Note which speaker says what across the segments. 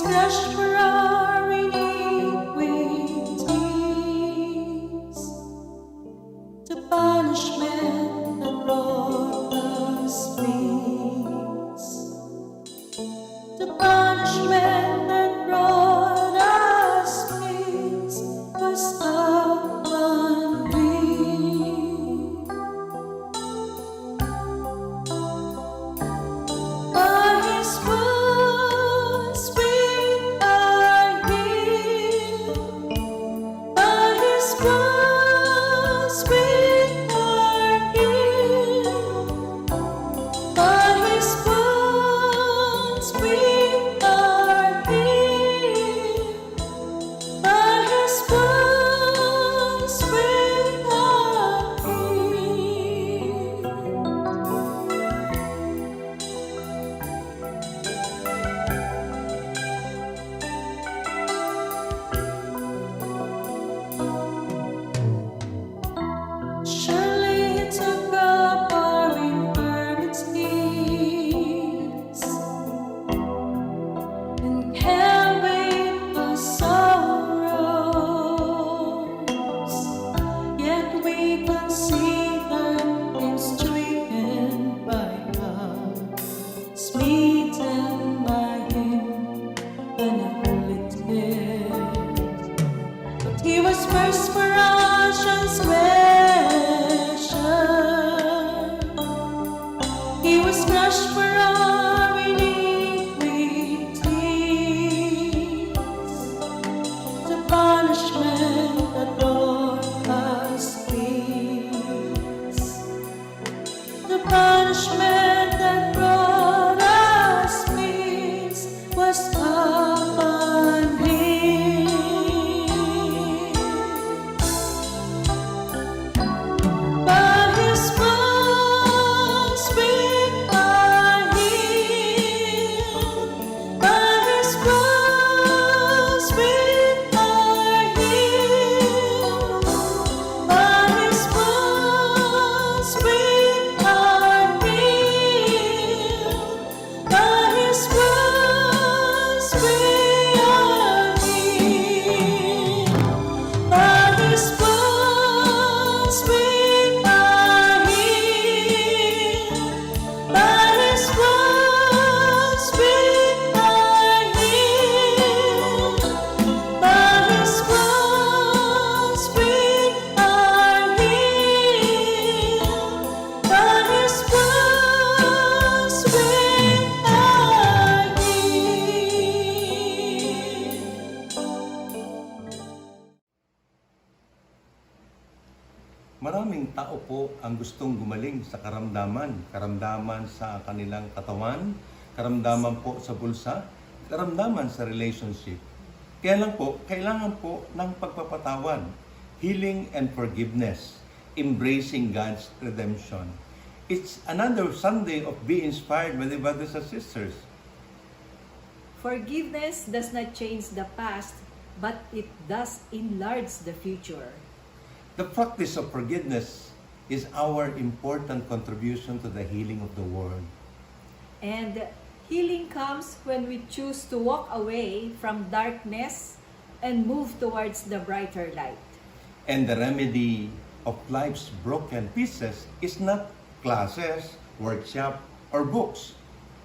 Speaker 1: was crushed for our iniquities. The punishment that brought us peace. The punishment that brought us peace was upon Him. By His wounds we are healed. By His wounds we are healed. By His wounds we are healed. By His wounds we are healed. Surely He took up our infirmities and carried our sorrows. Yet we consider Him stricken by God, smitten by Him and afflicted. But He was first for our transgression. He was crushed for our iniquities. The punishment that brought us peace. The punishment that brought us peace was upon Him. By His wounds we are healed. By His wounds we are healed. By His wounds we are healed. By His wounds we are healed. By His wounds we are healed. By His wounds we are healed. By His wounds we are healed. By His wounds we are healed.
Speaker 2: Maraming tao po ang gustong gumaling sa karamdaman sa kanilang katawan, karamdaman po sa bulsa, karamdaman sa relationship. Kaya lang po, kailangan po ng pagpapatawad, healing and forgiveness, embracing God's redemption. It's another Sunday of Be Inspired by the brothers and sisters.
Speaker 3: Forgiveness does not change the past, but it does enlarge the future.
Speaker 2: The practice of forgiveness is our important contribution to the healing of the world.
Speaker 3: And healing comes when we choose to walk away from darkness and move towards the brighter light.
Speaker 2: And the remedy of life's broken pieces is not classes, workshop, or books,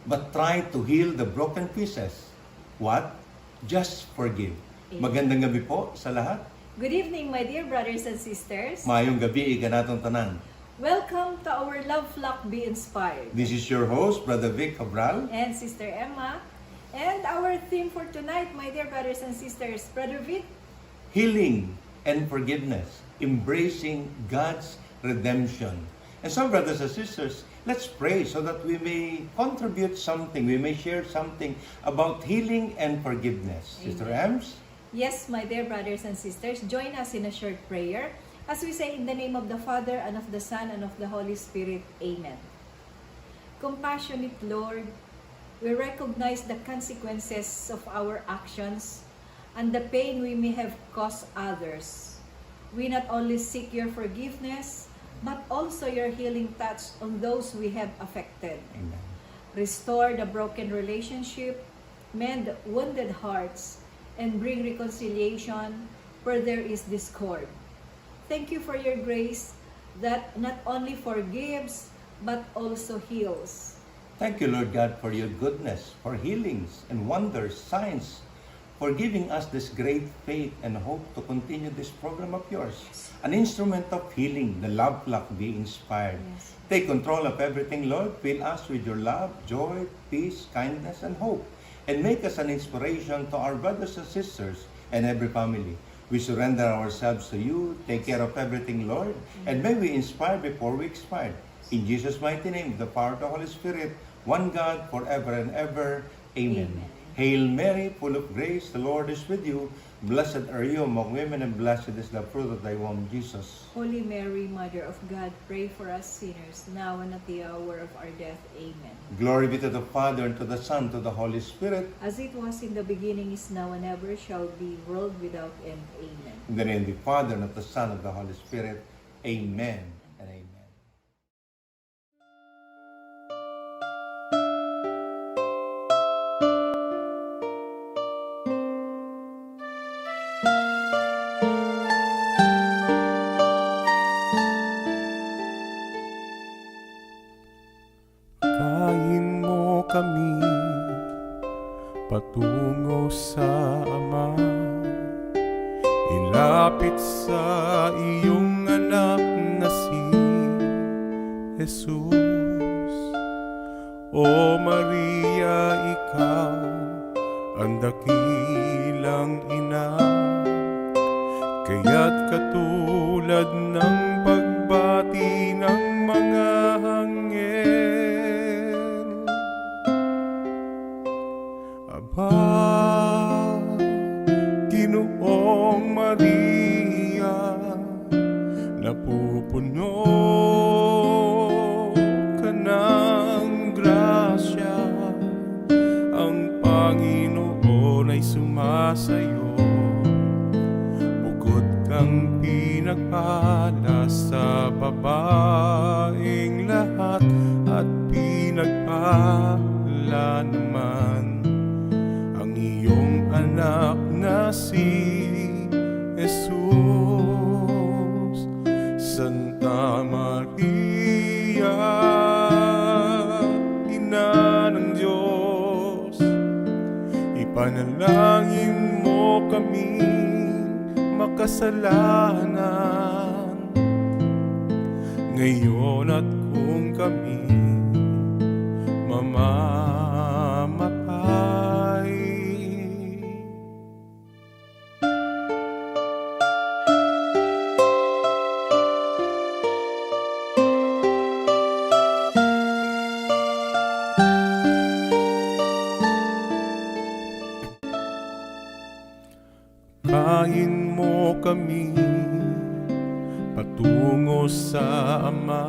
Speaker 2: but try to heal the broken pieces. What? Just forgive. Magandang gabi po sa lahat.
Speaker 3: Good evening, my dear brothers and sisters.
Speaker 2: Maayong gabi, iganatong tanan.
Speaker 3: Welcome to our Love Flock Be Inspired.
Speaker 2: This is your host, Brother Vic Cabral.
Speaker 3: And Sister Emma. And our theme for tonight, my dear brothers and sisters, Brother Vic.
Speaker 2: Healing and forgiveness, embracing God's redemption. And so, brothers and sisters, let's pray so that we may contribute something, we may share something about healing and forgiveness.
Speaker 3: Amen.
Speaker 2: Sister Ems?
Speaker 3: Yes, my dear brothers and sisters, join us in a short prayer as we say in the name of the Father, and of the Son, and of the Holy Spirit. Amen. Compassionate Lord, we recognize the consequences of our actions and the pain we may have caused others. We not only seek your forgiveness, but also your healing touch on those we have affected.
Speaker 2: Amen.
Speaker 3: Restore the broken relationship, mend wounded hearts, and bring reconciliation where there is discord. Thank you for your grace that not only forgives, but also heals.
Speaker 2: Thank you, Lord God, for your goodness, for healings and wonders, signs, for giving us this great faith and hope to continue this program of yours. An instrument of healing, the love flock be inspired.
Speaker 3: Yes.
Speaker 2: Take control of everything, Lord. Fill us with your love, joy, peace, kindness, and hope. And make us an inspiration to our brothers and sisters and every family. We surrender ourselves to you. Take care of everything, Lord. And may we inspire before we expire. In Jesus' mighty name, the power of the Holy Spirit, one God, forever and ever. Amen.
Speaker 3: Amen.
Speaker 2: Hail Mary, full of grace, the Lord is with you. Blessed are you among women, and blessed is the fruit of thy womb, Jesus.
Speaker 3: Holy Mary, Mother of God, pray for us sinners, now and at the hour of our death. Amen.
Speaker 2: Glory be to the Father, and to the Son, to the Holy Spirit.
Speaker 3: As it was in the beginning, is now, and ever shall be, world without end. Amen.
Speaker 2: In the name of the Father, and of the Son, and of the Holy Spirit. Amen and amen.
Speaker 4: Kain mo kami patungo sa Ama, ilapit sa iyong anak na si Jesus. O Maria, ikaw ang dakilang ina, kaya't katulad ng pagbati ng mga anghel, Aba, Ginoong Maria, napupuno ka ng grasya, ang Panginoon ay sumasayo. Bukod kang pinagpala sa babaeng lahat, at pinagpala naman ang iyong anak na si Jesus. Santa Maria, Ina ng Diyos, ipanalangin mo kami makasalanan, ngayon at kung kami mamamatay. Kain mo kami patungo sa Ama,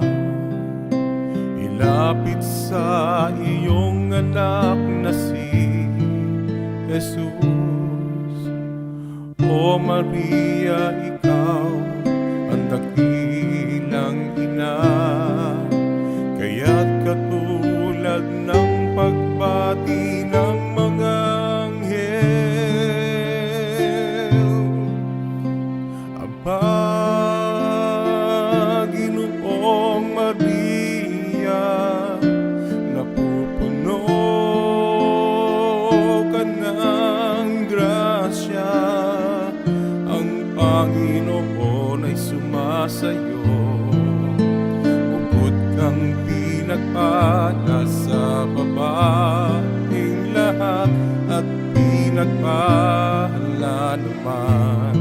Speaker 4: ilapit sa iyong anak na si Jesus. O Maria, ikaw ang dakilang ina, kaya't katulad ng pagbati ng mga anghel, Aba, Ginoong Maria, napupuno ka ng grasya, ang Panginoon ay sumasayo. Bukod kang pinagpala sa babaeng lahat, at pinagpala naman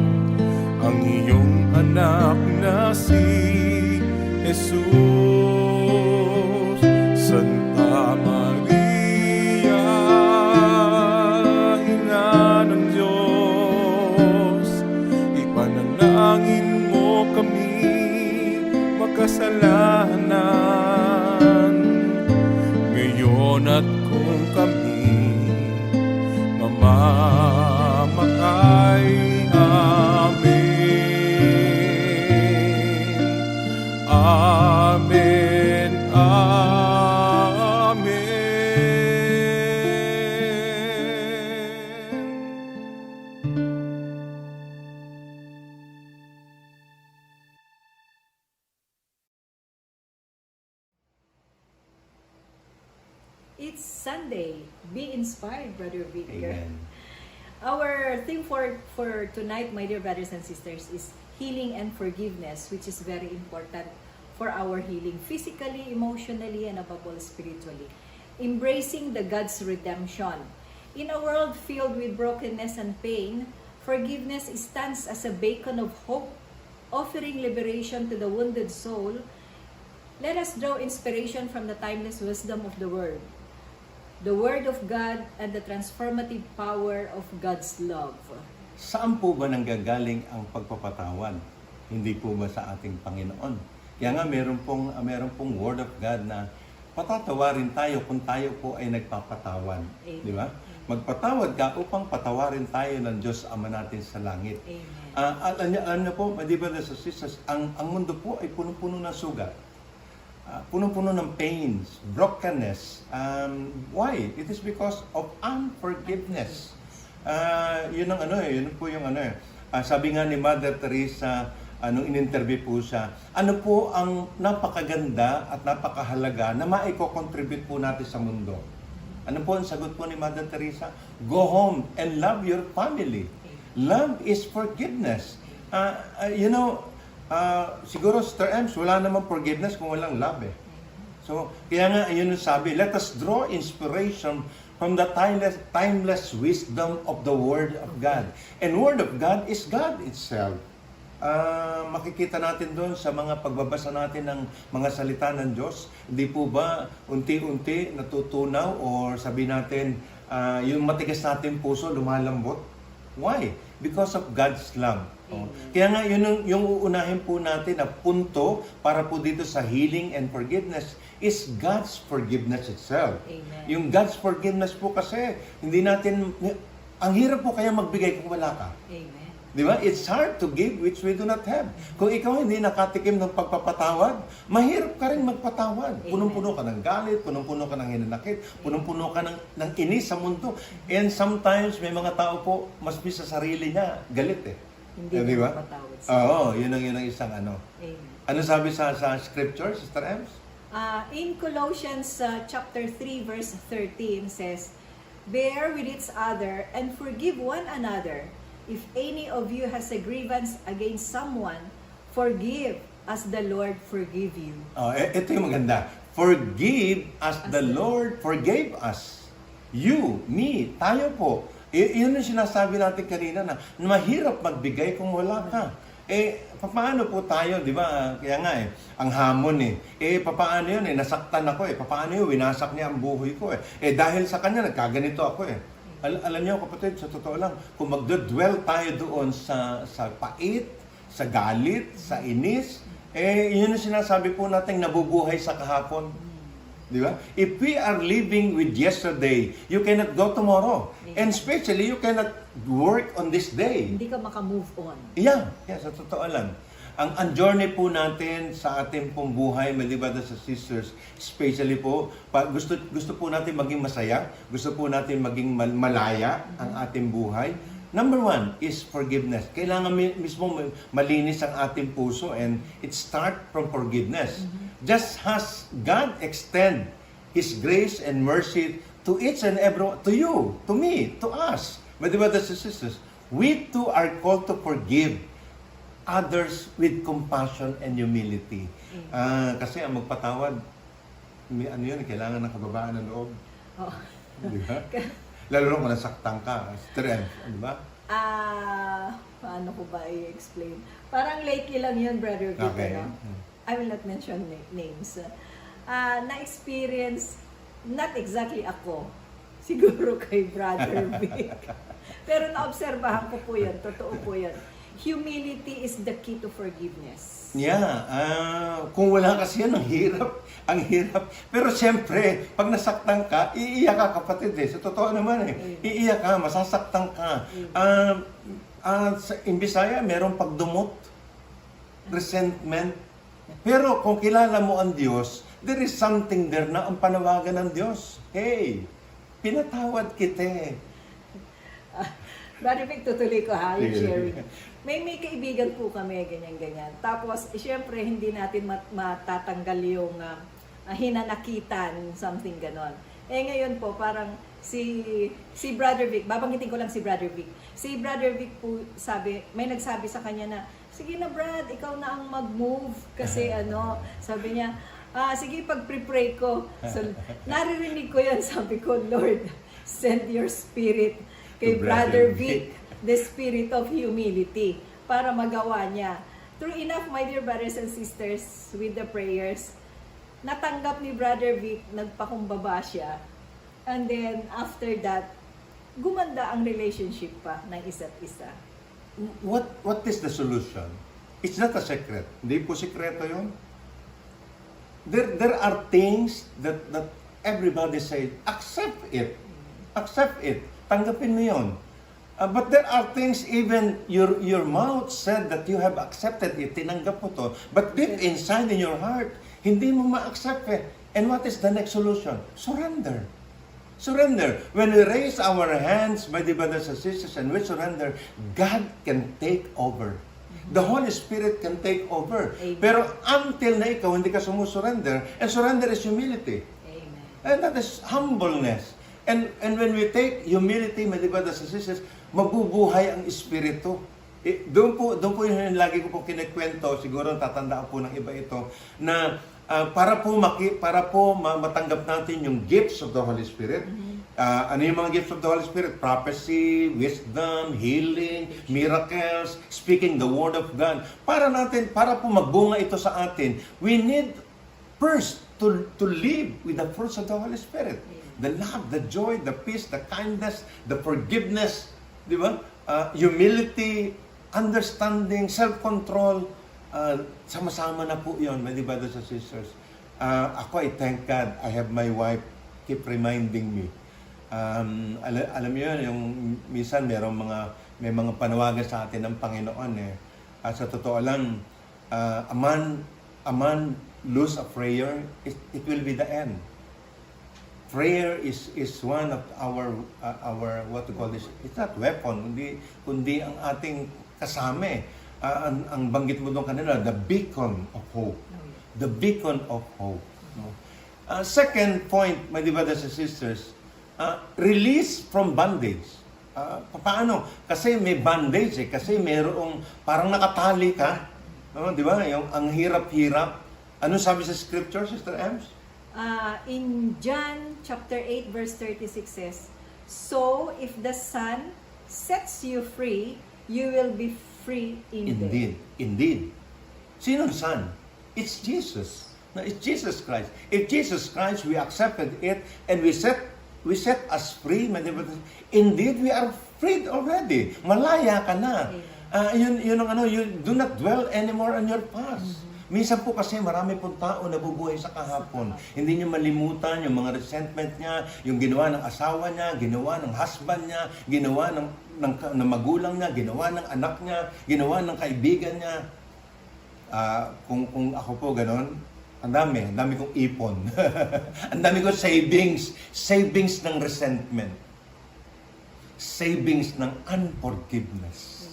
Speaker 4: ang iyong anak na si Jesus. Santa Maria, Ina ng Diyos, ipanalangin mo kami makasalanan, ngayon at kung kami mamamatay. Amen. Amen.
Speaker 3: Sunday. Be inspired, Brother Victor.
Speaker 2: Amen.
Speaker 3: Our theme for tonight, my dear brothers and sisters, is healing and forgiveness, which is very important for our healing physically, emotionally, and above all spiritually. Embracing the God's redemption. In a world filled with brokenness and pain, forgiveness stands as a beacon of hope, offering liberation to the wounded soul. Let us draw inspiration from the timeless wisdom of the Word of God, and the transformative power of God's love.
Speaker 2: Saan po ba nanggagaling ang pagpapatawad? Hindi po ba sa ating Panginoon? Kaya nga meron pong Word of God na patatawarin tayo kung tayo po ay nagpapatawad.
Speaker 3: Amen.
Speaker 2: Di ba? Magpatawad ka upang patawarin tayo ng Diyos Ama natin sa langit.
Speaker 3: Amen.
Speaker 2: Alam niyo po, di ba sa sisters, ang mundo po ay punong-puno ng sugat. Punong-puno ng pains, brokenness. Why? It is because of unforgiveness. Yun po yung sabi nga ni Mother Teresa, nung in-interview po siya, ano po ang napakaganda at napakahalaga na maiko-contribute po natin sa mundo? Ano po ang sagot po ni Mother Teresa? Go home and love your family. Love is forgiveness. Siguro, Sister Ems, wala namang forgiveness kung walang love eh. So, kaya nga, yun ang sabi, let us draw inspiration from the timeless wisdom of the Word of God. And Word of God is God itself. Makikita natin doon sa mga pagbabasa natin ng mga salita ng Diyos, hindi po ba unti-unti natutunaw or sabi natin, yung matigas natin puso lumalambot? Why? Because of God's love. Kaya nga yun yung uunahin po natin na punto para po dito sa healing and forgiveness is God's forgiveness itself.
Speaker 3: Amen.
Speaker 2: Yung God's forgiveness po kasi hindi natin, ang hirap po kaya magbigay kung wala ka.
Speaker 3: Amen.
Speaker 2: Di ba? It's hard to give which we do not have. Kung ikaw hindi nakatikim ng pagpapatawad, mahirap ka rin magpatawad. Punong-puno ka ng galit, punong-puno ka ng hinanakit, punong-puno ka ng inis sa mundo. And sometimes may mga tao po, mas sa sarili niya, galit eh.
Speaker 3: Hindi
Speaker 2: di ba?
Speaker 3: mapatawad siya.
Speaker 2: Oo, yun ang isang ano.
Speaker 3: Amen.
Speaker 2: Ano sabi sa scripture, Sister Ems?
Speaker 3: In Colossians chapter 3 verse 13 says, bear with each other and forgive one another. If any of you has a grievance against someone, forgive as the Lord forgive you.
Speaker 2: Ito yung maganda. Forgive as the Lord forgave us. You, me, tayo po. Yun yung sinasabi natin kanina na mahirap magbigay kung wala ka. Paano po tayo, di ba? Kaya nga ang hamon paano yun nasaktan ako paano yun, winasak niya ang buhay ko dahil sa kanya, nagkaganito ako Alam niyo kapatid, sa totoo lang, kung magdodwell tayo doon sa pait, sa galit, sa inis, yun yung sinasabi po natin nabubuhay sa kahapon. Di ba? If we are living with yesterday, you cannot go tomorrow. And especially, you cannot work on this day.
Speaker 3: Hindi ka maka-move on.
Speaker 2: Yeah, sa totoo lang. Ang journey po natin sa ating pong buhay, my brothers and sisters, especially po, gusto po natin maging masaya, gusto po natin maging malaya ang ating buhay. Number one is forgiveness. Kailangan mismo malinis ang ating puso and it starts from forgiveness. Just as God extend His grace and mercy to each and every one, to you, to me, to us, my brothers and sisters, we too are called to forgive others with compassion and humility. Kasi ang magpatawad, kailangan ng kababaan ng loob.
Speaker 3: Oh.
Speaker 2: Di ba? Lalo na kung nasaktan ka, strength, di ba?
Speaker 3: Paano ko ba i-explain? Parang lately lang yun, Brother Vic,
Speaker 2: Okay.
Speaker 3: I will not mention names. Na-experience, not exactly ako, siguro kay Brother Vic. Pero naobserbahan ko po yun, totoo po yun. Humility is the key to forgiveness.
Speaker 2: Yeah, kung wala kasi yan, ang hirap. Pero siyempre, pag nasaktan ka, iiyak ka kapatid Sa totoo naman iiyak ka, masasaktan ka. Sa Bisaya, merong pagdumot, resentment. Pero kung kilala mo ang Diyos, there is something there na ang panawagan ng Diyos. Hey, pinatawad kita
Speaker 3: Brother Vic, tutuloy ko yung
Speaker 2: Sige.
Speaker 3: sharing. May kaibigan po kami, ganyan-ganyan. Tapos, syempre, hindi natin matatanggal yung hinanakitan, something ganon. Eh ngayon po, parang si Brother Vic, babanggitin ko lang si Brother Vic. Si Brother Vic po may nagsabi sa kanya na, sige na Brad, ikaw na ang mag-move. Kasi sabi niya, sige pag-pray ko. So, naririnig ko yan, sabi ko, Lord, send your spirit kay
Speaker 2: To
Speaker 3: Brother
Speaker 2: Brother
Speaker 3: Vic, the spirit of humility, para magawa niya. True enough, my dear brothers and sisters, with the prayers, natanggap ni Brother Vic, nagpakumbaba siya. And then, after that, gumanda ang relationship pa ng isa't isa.
Speaker 2: What is the solution? It's not a secret. Hindi po sekreto yun. There are things that everybody say, accept it. Accept it. Tanggapin mo yun. But there are things even your mouth said that you have accepted it. Tinanggap mo to. But deep inside in your heart, hindi mo ma-accept it. And what is the next solution? Surrender. Surrender. When we raise our hands, my dear brothers and sisters, and we surrender, God can take over. The Holy Spirit can take over.
Speaker 3: Amen.
Speaker 2: Pero until na ikaw, hindi ka sumusurrender, and surrender is humility.
Speaker 3: Amen.
Speaker 2: And that is humbleness. And when we take humility, my dear brothers and sisters, mabubuhay ang Espiritu. Doon po yung lagi ko po kinikwento, siguro tatandaan po ng iba ito, na para po matanggap natin yung gifts of the Holy Spirit. Ano yung mga gifts of the Holy Spirit? Prophecy, wisdom, healing, miracles, speaking the word of God. Para po magbunga ito sa atin, we need first to live with the fruits of the Holy Spirit. The love, the joy, the peace, the kindness, the forgiveness, di ba? Humility, understanding, self-control, sama-sama na po yun, my dear brothers and sisters. Ako, I thank God, I have my wife keep reminding me. Alam mo yun, yung minsan may mga panawagan sa atin ng Panginoon eh. Sa totoo lang, a man lose a prayer, it will be the end. Prayer is one of our what to call this, it's not weapon, kundi ang ating kasama. Ang banggit mo doon kanina, the beacon of hope. The beacon of hope. Second point, my dear brothers and sisters, release from bondage. Paano? Kasi may bondage eh. Kasi mayroong parang nakatali ka. Di ba? Yung ang hirap-hirap. Ano sabi sa scripture, Sister Ems?
Speaker 3: In John chapter 8 verse 36 says, "So if the Son sets you free, you will be free indeed."
Speaker 2: Indeed. Sinong Son? It's Jesus. No, it's Jesus Christ. If Jesus Christ, we accepted it and we set us free, indeed we are freed already. Malaya ka na. Yun ang you do not dwell anymore on your past. Minsan po kasi marami pong tao nabubuhay sa kahapon. Hindi niya malimutan yung mga resentment niya, yung ginawa ng asawa niya, ginawa ng husband niya, ginawa ng magulang niya, ginawa ng anak niya, ginawa ng kaibigan niya. Kung ako po ganon, ang dami kong ipon. Ang dami kong savings ng resentment. Savings ng unforgiveness.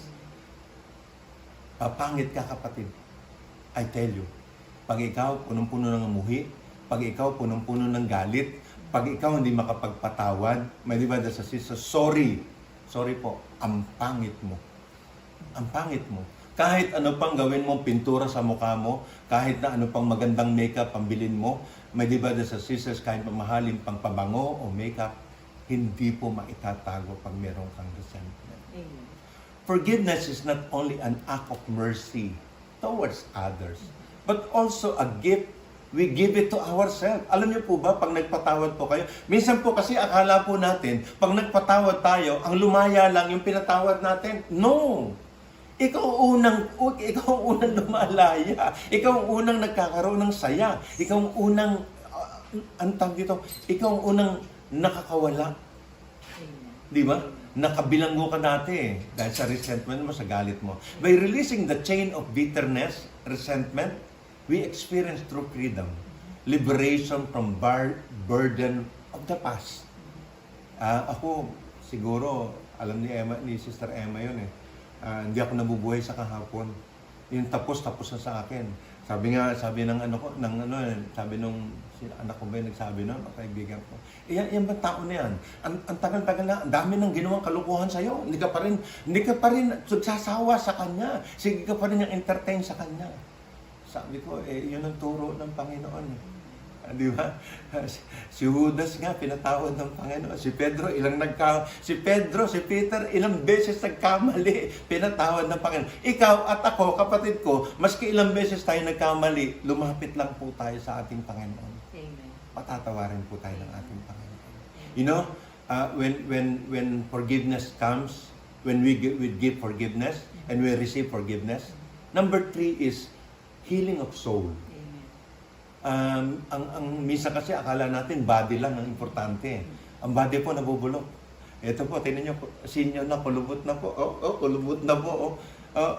Speaker 2: Papangit ka, kapatid. I tell you, pag ikaw punong-puno ng amuhi, pag ikaw punong-puno ng galit, pag ikaw hindi makapagpatawad, may di ba sa sister, sorry po, ang pangit mo. Ang pangit mo. Kahit ano pang gawin mong pintura sa mukha mo, kahit na ano pang magandang makeup ang bilin mo, may di ba sa sisters, kahit mamahalin pang pabango o makeup, hindi po maitatago pag meron kang resentment.
Speaker 3: Amen.
Speaker 2: Forgiveness is not only an act of mercy towards others, but also a gift. We give it to ourselves. Alam niyo po ba, pag nagpatawad po kayo, minsan po kasi akala po natin, pag nagpatawad tayo, ang lumaya lang yung pinatawad natin. No! Ikaw ang unang lumalaya. Ikaw ang unang nagkakaroon ng saya. Ikaw ang unang, ikaw ang unang nakakawala. Di ba? Nakabilanggo ka dati dahil sa resentment mo, sa galit mo. By releasing the chain of bitterness, resentment, we experience true freedom. Liberation from burden of the past. Ako, siguro, alam ni Sister Emma yun eh. Hindi ako nabubuhay sa kahapon. Yung tapos na sa akin. Sabi ng ano ko, sabi nung anak ko ba yung nagsabi nun, o kaibigan ko, yan ba tao na yan? Ang tagal-tagal na, ang dami ng ginawang kalukuhan sa'yo. Hindi ka pa rin nagsasawa sa kanya. Sige ka pa rin yung entertain sa kanya. Sabi ko, yun ang turo ng Panginoon. Di ba? Si Judas nga, pinatawad ng Panginoon. Si Peter, ilang beses nagkamali, pinatawad ng Panginoon. Ikaw at ako, kapatid ko, maski ilang beses tayo nagkamali, lumapit lang po tayo sa ating Panginoon.
Speaker 3: Amen.
Speaker 2: Patatawarin po tayo ng ating Panginoon. You know, when forgiveness comes, when we give forgiveness, and we receive forgiveness, number 3 is healing of soul. Ang misa kasi akala natin body lang ang importante. Ang body po nabubulok. Ito po, tingnan niyo, sinyo na, kulubot na po. Kulubot na po.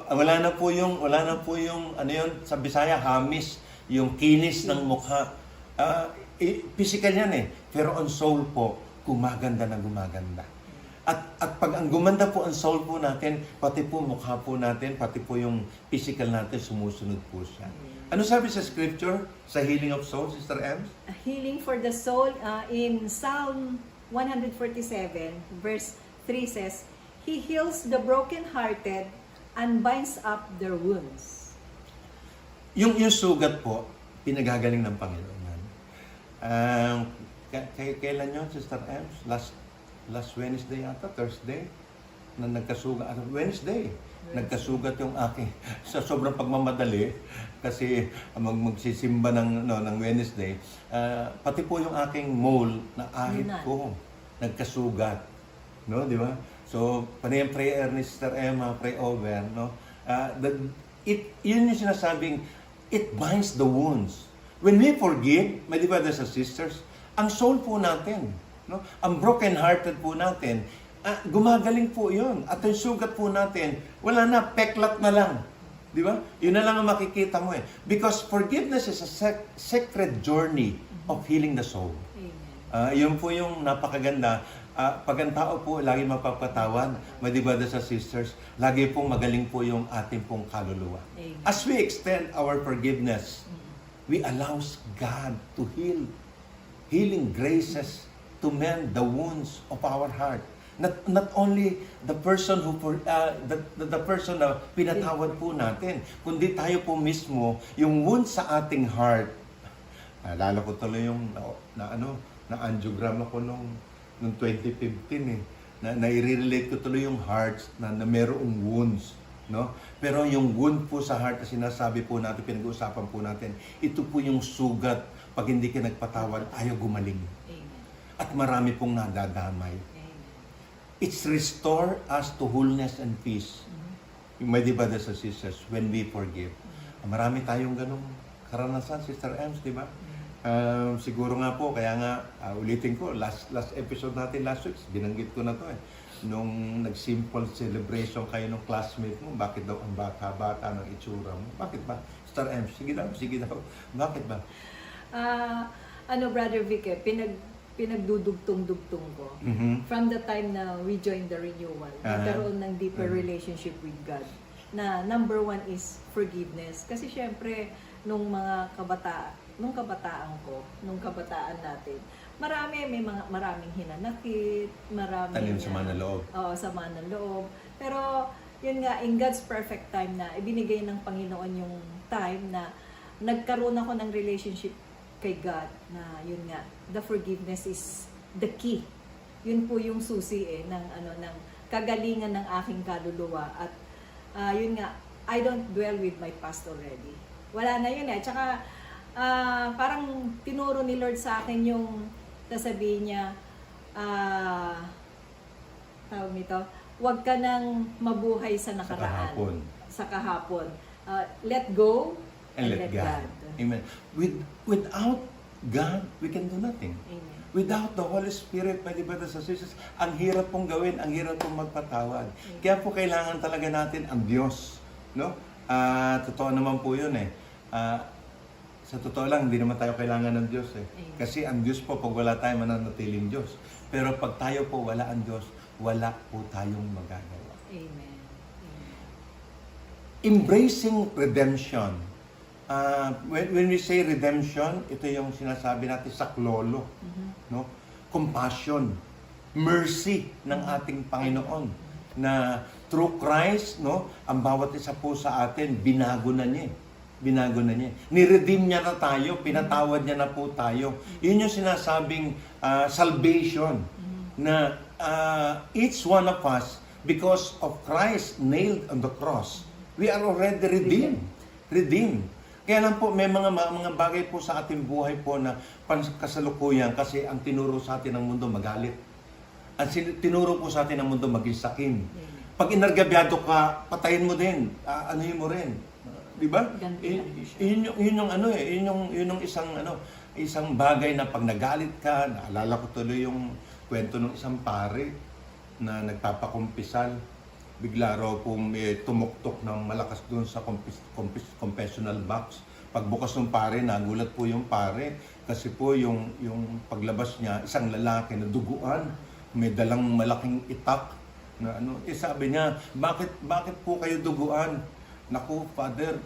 Speaker 2: Wala na po yung ano yun, sa Bisaya, hamis, yung kinis ng mukha. Physical yan eh. Pero ang soul po, gumaganda na gumaganda. At pag ang gumanda po ang soul po natin, pati po mukha po natin, pati po yung physical natin, sumusunod po siya. Ano sabi sa scripture, sa healing of soul, Sister Ems?
Speaker 3: A healing for the soul, in Psalm 147, verse 3 says, He heals the brokenhearted and binds up their wounds.
Speaker 2: Yung sugat po, pinagagaling ng Panginoon yan. Kailan yun, Sister Ems? Last Wednesday yata, Thursday, na nagkasugat. Wednesday, nagkasugat yung aking, sa sobrang pagmamadali, kasi magsisimba ng Wednesday, pati po yung aking mole na ahit ko, nagkasugat. No, di ba? So, panayang prayer ni Sister Emma, pray over, no? Yun yung sinasabing, it binds the wounds. When we forgive, my dear brothers and sisters, ang soul po natin, no? Ang broken-hearted po natin, gumagaling po yun. At yung sugat po natin, wala na, peklat na lang. Di ba? Yun na lang ang makikita mo eh. Because forgiveness is a sacred journey of healing the soul. Yun po yung napakaganda. Pag ang tao po lagi mapapatawad, my dear brothers and sisters, lagi pong magaling po yung ating pong kaluluwa.
Speaker 3: Amen.
Speaker 2: As we extend our forgiveness, we allow God to heal. Healing graces to mend the wounds of our heart. Not only the person the person na pinatawad po natin, kundi tayo po mismo, yung wound sa ating heart. Alala ko tuloy yung na angiogram ako nung 2015 eh. Na i-relate ko tuloy yung hearts na mayroong wounds, no? Pero yung wound po sa heart na sinasabi po natin, pinag-uusapan po natin, ito po yung sugat. Pag hindi ka nagpatawad, ayaw gumaling. At marami pong nadadamay. It's restore us to wholeness and peace. My dear brothers and sisters, when we forgive. Marami tayong ganong karanasan, Sister Ems, di ba? Siguro nga po, kaya nga, ulitin ko, last episode natin last week, binanggit ko na to eh. Nung nag-simple celebration kayo ng classmate mo, bakit daw ang bata-bata ng itsura mo? Bakit ba? Sister Ems, sige daw. Bakit ba?
Speaker 3: Brother Vic, pinagdudugtong-dugtong ko. From the time na we joined the renewal, nagkaroon ng deeper relationship with God. Na number 1 is forgiveness. Kasi syempre, nung kabataan natin, maraming hinanakit, maraming
Speaker 2: sama ng loob.
Speaker 3: Oo, sama ng loob. Pero yun nga, in God's perfect time na ibinigay ng Panginoon yung time na nagkaroon ako ng relationship kay God na yun nga, the forgiveness is the key. Yun po yung susi ng kagalingan ng aking kaluluwa. At yun nga, I don't dwell with my past already. Wala na yun eh. Tsaka parang tinuro ni Lord sa akin yung sasabihin niya, tawag nito, huwag ka nang mabuhay sa nakaraan. Sa kahapon. Let go and let God.
Speaker 2: Amen. Without God, we can do nothing.
Speaker 3: Amen.
Speaker 2: Without the Holy Spirit, my dear brothers and sisters, ang hirap pong gawin, ang hirap pong magpatawad. Kaya po kailangan talaga natin ang Diyos. No? Totoo naman po yun eh. Sa totoo lang, hindi naman tayo kailangan ng Diyos eh. Kasi ang Diyos po, pag wala tayo, mananatiling Diyos. Pero pag tayo po wala ang Diyos, wala po tayong magagawa.
Speaker 3: Amen.
Speaker 2: Embracing redemption When we say redemption, ito yung sinasabi natin saklolo, no? Compassion, mercy ng ating Panginoon na through Christ, no, ang bawat isa po sa atin binago na niya. Binago na niya. Ni-redeem niya na tayo, pinatawad niya na po tayo. Yun yung sinasabing salvation na each one of us, because of Christ nailed on the cross, we are already redeemed. Redeemed. Kaya lang po, may mga bagay po sa ating buhay po na kasalukuyan kasi ang tinuro sa atin ng mundo magalit. Ang tinuro po sa atin ng mundo maging sakim. Pag inargabyado ka, patayin mo din. Anuhin mo rin. Di ba? Yun yung isang bagay na pag nagalit ka, naalala ko tuloy yung kwento ng isang pare na nagpapakumpisal. Bigla raw pong may tumuktok ng malakas doon sa confessional box. Pagbukas ng pare, nagulat po yung pare kasi po yung paglabas niya, isang lalaki na duguan, may dalang malaking itak na sabi niya, bakit po kayo duguan? Naku, Father,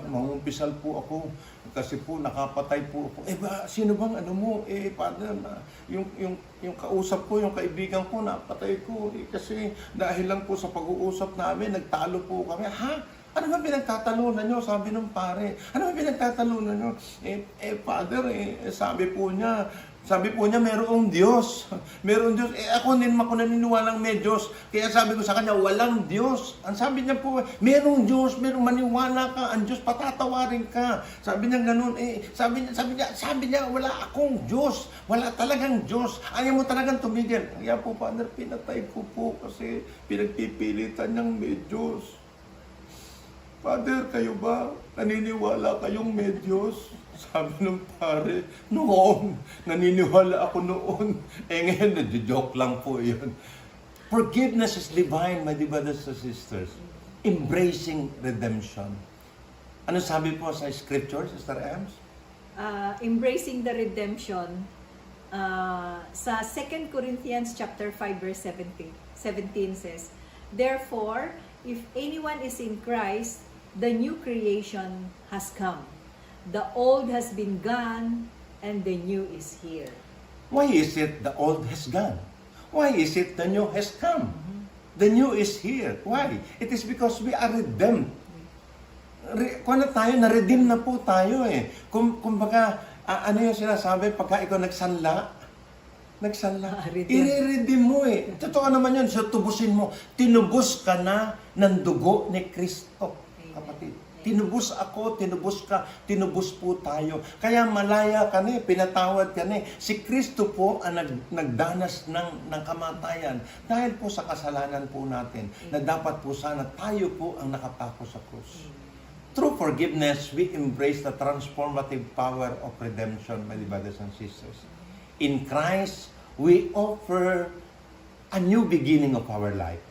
Speaker 2: mangumpisal po ako kasi po nakapatay po ako. Sino bang Father, yung kausap ko, yung kaibigan ko, napatay ko. Kasi dahil lang po sa pag-uusap namin, nagtalo po kami. Ha? Ano ba pinagtatalunan nyo? Sabi ng pare. Ano ba pinagtatalunan nyo? Father, sabi po niya, mayroong Diyos. Mayroong Diyos. Ako din naniniwalang may Diyos. Kaya sabi ko sa kanya, walang Diyos. Ang sabi niya po, mayroong Diyos, maniwala ka, ang Diyos patatawarin ka. Sabi niya ganun, sabi niya, wala akong Diyos. Wala talagang Diyos. Ayaw mo talagang tumigil. Kaya po, Father, pinatay ko po kasi pinagpipilitan niyang may Diyos. Father, kayo ba? Naniniwala kayong may Diyos? Sabi ng pare, noon, naniniwala ako noon. Ngayon, nag-joke lang po yun. Forgiveness is divine, my dear brothers and sisters. Embracing redemption. Ano sabi po sa scripture, Sister Ems?
Speaker 3: Embracing the redemption, sa 2 Corinthians chapter 5 verse 17 says, "Therefore, if anyone is in Christ, the new creation has come. The old has been gone, and the new is here."
Speaker 2: Why is it the old has gone? Why is it the new has come? The new is here. Why? It is because we are redeemed. Na-redeem na po tayo eh. Kumbaga, ano yung sinasabi, pagka ikaw nagsanla, i-redeem mo eh. Totoo naman yun, so tubusin mo. Tinubos ka na ng dugo ni Kristo, kapatid. Tinubos ako, tinubos ka, tinubos po tayo. Kaya malaya ka na, pinatawad ka na. Si Kristo po ang nagdanas ng kamatayan dahil po sa kasalanan po natin na dapat po sana tayo po ang nakapako sa krus. Through forgiveness, we embrace the transformative power of redemption, my brothers and sisters. In Christ, we offer a new beginning of our life.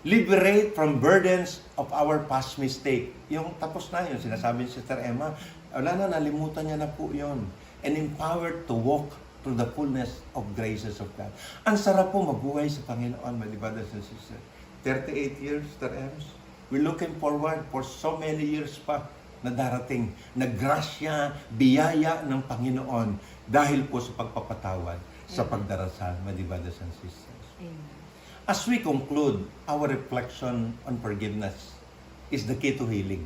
Speaker 2: Liberate from burdens of our past mistake. Yung tapos na yun, sinasabi ni Sister Emma, wala na, nalimutan niya na po yun. And empowered to walk through the fullness of graces of God. Ang sarap po mabuhay sa Panginoon, my brothers and sisters. 38 years, Sister Ems. We're looking forward for so many years pa na darating, na grasya, biyaya ng Panginoon dahil po sa pagpapatawad, sa pagdarasal, my brothers and sisters.
Speaker 3: Amen.
Speaker 2: As we conclude, our reflection on forgiveness is the key to healing.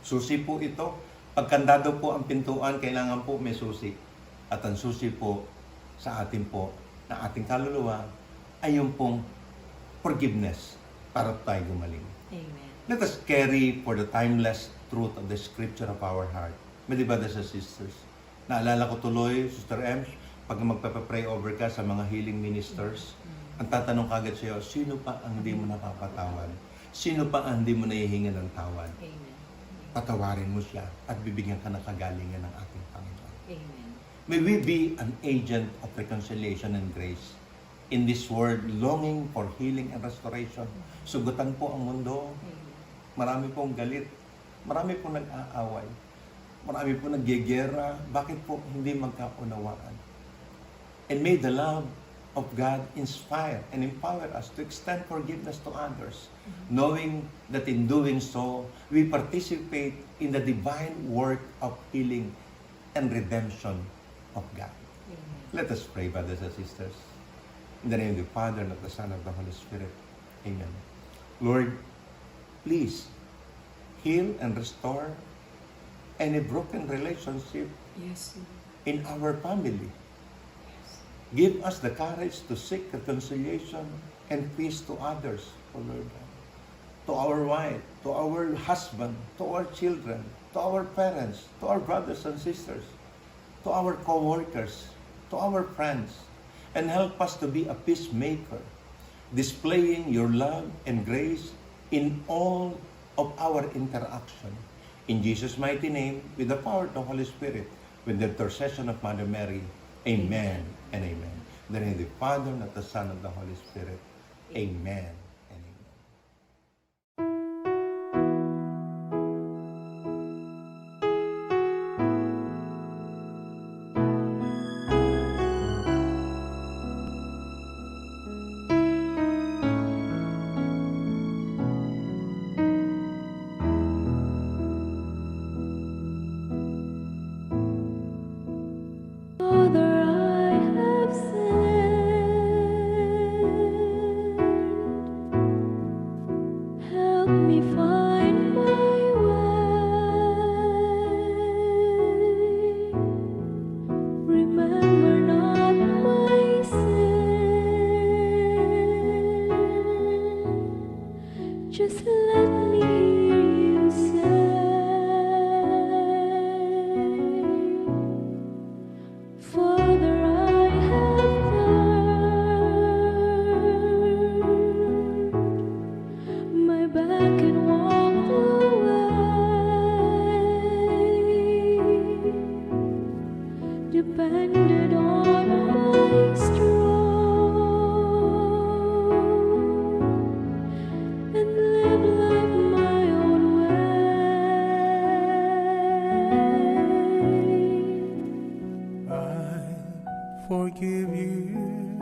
Speaker 2: Susi po ito. Pagkandado po ang pintuan, kailangan po may susi. At ang susi po sa atin po, na ating kaluluwa, ay yung pong forgiveness para tayo gumaling.
Speaker 3: Amen.
Speaker 2: Let us carry for the timeless truth of the scripture of our heart. My dear brothers and sisters, naalala ko tuloy, Sister Ems, pag magpapapray over ka sa mga healing ministers, ang tatanong kagad sa'yo, sino pa ang hindi mo napapatawad? Sino pa ang hindi mo nahihinga ng tawad?
Speaker 3: Amen.
Speaker 2: Patawarin mo siya at bibigyan ka ng kagalingan ng ating Panginoon.
Speaker 3: Amen.
Speaker 2: May we be an agent of reconciliation and grace in this world, longing for healing and restoration. Sugutan po ang mundo. Marami pong galit. Marami pong nag-aaway. Marami pong naggegera. Bakit po hindi magkaunawaan? And may the love of God inspire and empower us to extend forgiveness to others, knowing that in doing so, we participate in the divine work of healing and redemption of God. Let us pray, brothers and sisters. In the name of the Father, and of the Son, and of the Holy Spirit. Amen. Lord, please heal and restore any broken relationship
Speaker 1: Yes, Lord.
Speaker 2: in our family. Give us the courage to seek reconciliation and peace to others, O Lord. To our wife, to our husband, to our children, to our parents, to our brothers and sisters, to our co-workers, to our friends, and help us to be a peacemaker, displaying your love and grace in all of our interaction. In Jesus' mighty name, with the power of the Holy Spirit, with the intercession of Mother Mary, amen and amen. In the name of the Father, and of the Son, and of the Holy Spirit, amen and amen.
Speaker 1: Father, I have sinned. Help me find my way. Remember not my sin. Just let me hear you say, Father, I have turned my back and walked away, depended on my strength, and lived life my own way.
Speaker 4: I forgive you.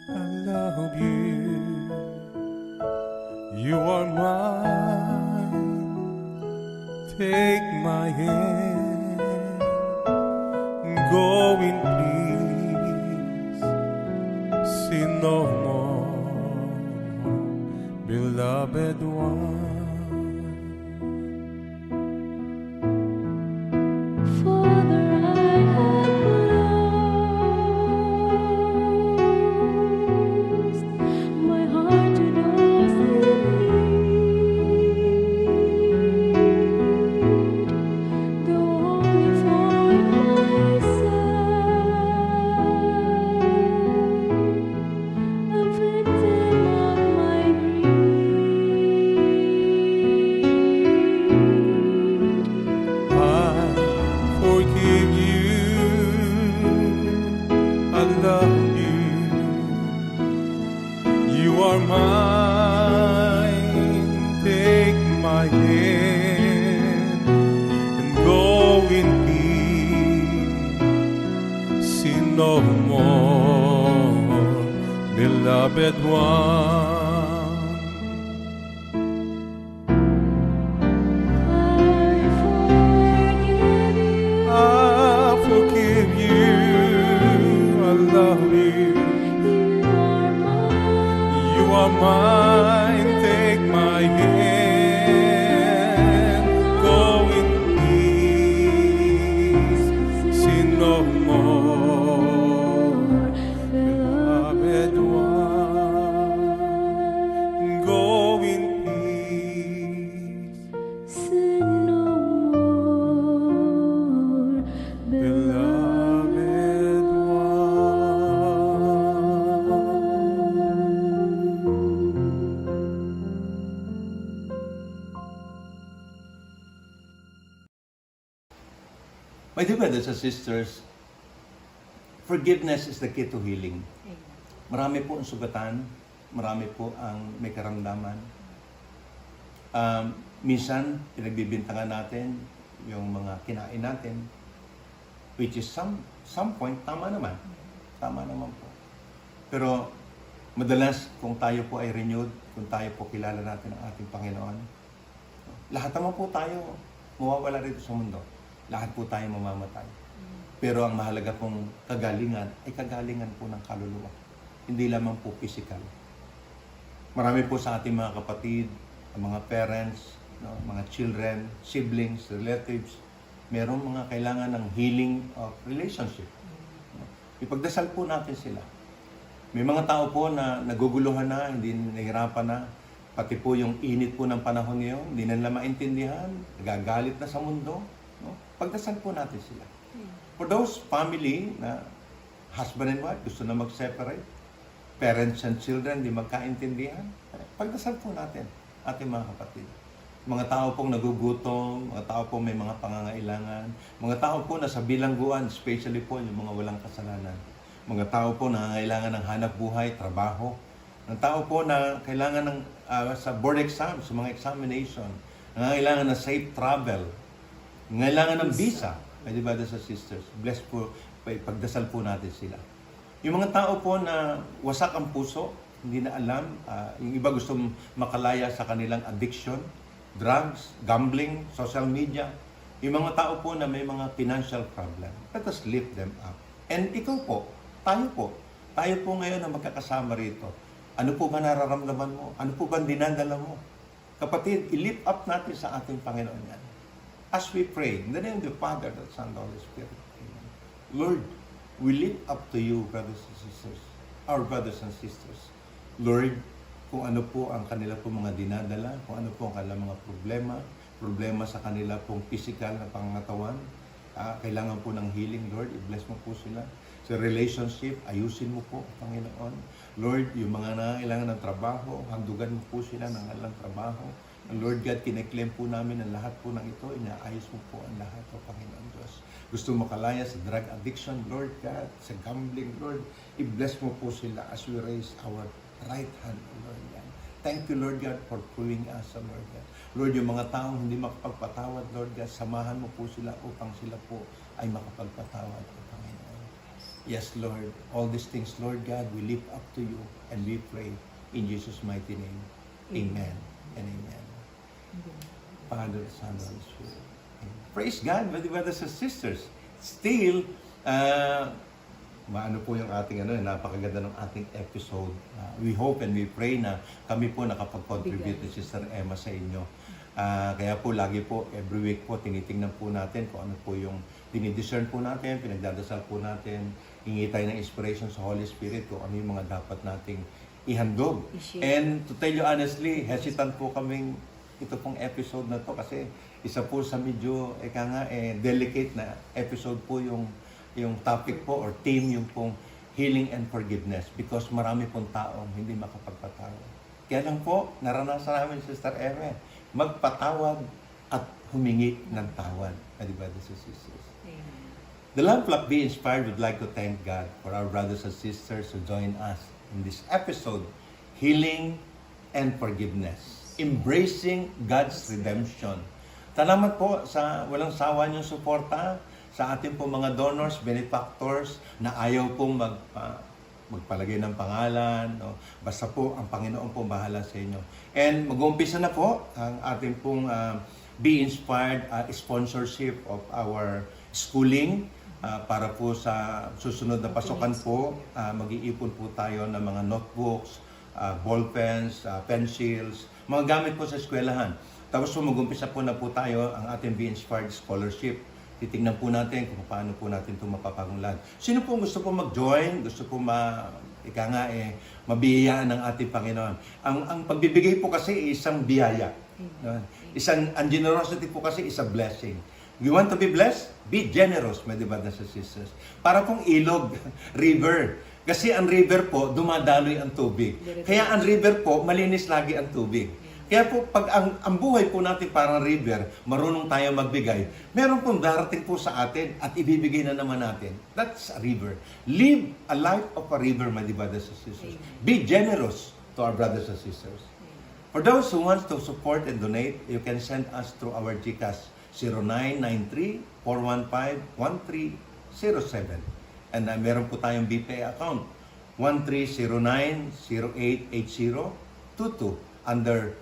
Speaker 4: I love you. You are mine. Take my hand. Go in peace. Sin no more, beloved one.
Speaker 1: Father, I have lost my heart to those in need, though only for myself, a victim of my greed.
Speaker 4: I forgive you. I love you. You are mine. Take my hand and go in peace. Sin no more, beloved one.
Speaker 1: I forgive
Speaker 4: I forgive
Speaker 1: you.
Speaker 4: you. I love you.
Speaker 1: You are
Speaker 4: You are
Speaker 1: mine.
Speaker 4: mine. Take my hand. Go in peace. Sin no more. Beloved one. Go in peace.
Speaker 1: Sin no more,
Speaker 4: Beloved
Speaker 2: My dear brothers and sisters, forgiveness is the key to healing. Marami po ang sugatan, marami po ang may karamdaman. Minsan, pinagbibintangan natin yung mga kinain natin, which is some point, tama naman. Tama naman po. Pero madalas kung tayo po ay renewed, kung tayo po kilala natin ang ating Panginoon, lahat naman po tayo mawawala rito sa mundo. Lahat po tayo mamamatay. Pero ang mahalaga pong kagalingan ay kagalingan po ng kaluluwa. Hindi lamang po physical. Marami po sa ating mga kapatid, ang mga parents, no, mga children, siblings, relatives, merong mga kailangan ng healing of relationship. No? Ipagdasal po natin sila. May mga tao po na naguguluhan na, hindi nahihirapan na, pati po yung init po ng panahon ngayon, hindi na nila maintindihan, nagagalit na sa mundo. No? Pagdasal po natin sila. For those family na husband and wife, gusto na mag-separate, parents and children, di magkaintindihan, pagdasal po natin, ating mga kapatid. Mga tao pong nagugutom, mga tao pong may mga pangangailangan, mga tao po na sa bilangguan, especially po yung mga walang kasalanan. Mga tao po na nangangailangan ng hanap buhay, trabaho. Mga tao po na kailangan ng sa board exam, sa mga examination, nangangailangan ng safe travel, nangangailangan ng visa. Di ba, sa sisters? Bless po, pagdasal po natin sila. Yung mga tao po na wasak ang puso, hindi na alam, yung iba gusto makalaya sa kanilang addiction, drugs, gambling, social media. Yung mga tao po na may mga financial problem, let us lift them up. And ikaw po, tayo po ngayon na magkakasama rito. Ano po ba nararamdaman mo? Ano po ba dinadala mo? Kapatid, i-lift up natin sa ating Panginoon yan. As we pray, in the name of the Father, the Son, the Holy Spirit. Amen. Lord, we lift up to you, brothers and sisters, our brothers and sisters. Lord, kung ano po ang kanila po mga dinadala, kung ano po ang kanilang mga problema sa kanila pong physical na pangangatawan, kailangan po ng healing, Lord, i-bless mo po sila. Sa relationship, ayusin mo po, Panginoon. Lord, yung mga nangangailangan ng trabaho, handugan mo po sila ng kanilang trabaho. Lord God, kiniklaim po namin ang lahat po ng ito, inaayos mo po ang lahat, O Panginoon Diyos. Gusto mo kalaya sa drug addiction, Lord God, sa gambling, Lord, i-bless mo po sila as we raise our right hand, Lord God. Thank you, Lord God, for proving us, Lord God. Lord, yung mga taong hindi makapagpatawad, Lord God, samahan mo po sila upang sila po ay makapagpatawad, O Panginoon. Yes, Lord, all these things, Lord God, we lift up to you and we pray in Jesus' mighty name. Amen and amen. Father, Son, Holy Spirit. Praise God, brothers and sisters. Still, maano po yung ating napakaganda ng ating episode. We hope and we pray na kami po nakapag-contribute ni Sister Emma sa inyo. Kaya po lagi po, every week po, tinitingnan po natin kung ano po yung dinidiscern po natin, pinagdadasal po natin, hingi tayo ng inspiration sa Holy Spirit kung ano yung mga dapat nating ihandog. And to tell you honestly, hesitant po kaming ito pong episode na to kasi isa po sa medyo delicate na episode po yung topic po or theme yung pong healing and forgiveness because marami pong taong hindi makapagpatawad. Kaya lang po, naranasan namin Sister Eme, magpatawad at humingi ng tawad. Di ba, this is sisters? The Love Flock Be Inspired would like to thank God for our brothers and sisters who join us in this episode, Healing and Forgiveness. Embracing God's Redemption. Salamat po sa walang sawa niyong suporta sa ating po mga donors, benefactors na ayaw pong magpalagay ng pangalan. No? Basta po ang Panginoon po bahala sa inyo. And mag-uumpisa na po ang ating pong Be Inspired sponsorship of our schooling. Para po sa susunod na pasukan po, mag-iipon po tayo ng mga notebooks, ballpens, pencils, mga gamit po sa eskwelahan. Tapos mag-umpisa po na po tayo ang ating Be Inspired Scholarship. Titingnan po natin kung paano po natin ito mapapangulan. Sino po gusto po mag-join? Gusto po mabiyayaan ng ating Panginoon? Ang pagbibigay po kasi isang biyaya. Ang generosity po kasi is a blessing. You want to be blessed? Be generous, my dear brothers and sisters. Para pong ilog, river. Kasi ang river po, dumadaloy ang tubig. Kaya ang river po, malinis lagi ang tubig. Kaya po, pag ang buhay po natin parang river, marunong tayo magbigay, meron pong darating po sa atin at ibibigay na naman natin. That's a river. Live a life of a river, my dear brothers and sisters. Be generous to our brothers and sisters. For those who want to support and donate, you can send us through our GCash 0993-415-1307. And meron po tayong BPay account 1309-0880-22 under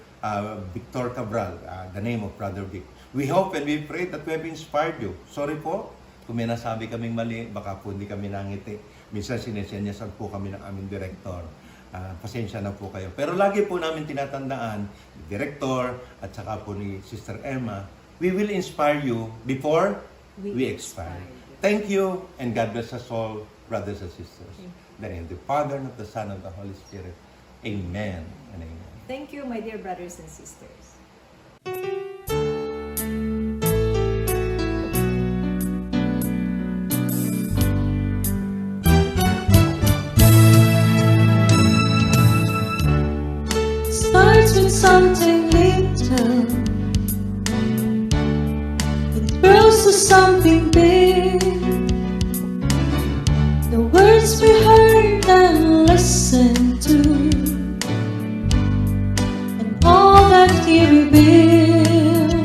Speaker 2: Victor Cabral, the name of Brother Vic. We hope and we pray that we have inspired you. Sorry po, kung may nasabi kaming mali, baka po hindi kami nangiti. Minsan sinesenyasan po kami ng aming director. Pasensya na po kayo. Pero lagi po namin tinatandaan, director at saka po ni Sister Emma, we will inspire you before we expire. Thank you and God bless us all, brothers and sisters. In the name of the Father, and of the Son, and of the Holy Spirit. Amen and amen.
Speaker 3: Thank you, my dear brothers and sisters.
Speaker 1: Starts with something little, it grows to something big. The words we heard and listened to, and all that He revealed,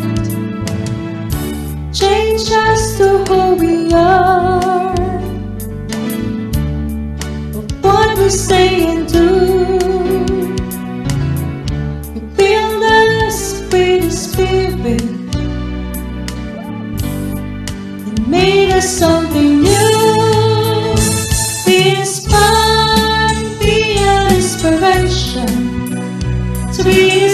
Speaker 1: change us to who we are, of what we say and do. Fill us with the Spirit and made us something new. Be inspired, be an inspiration to be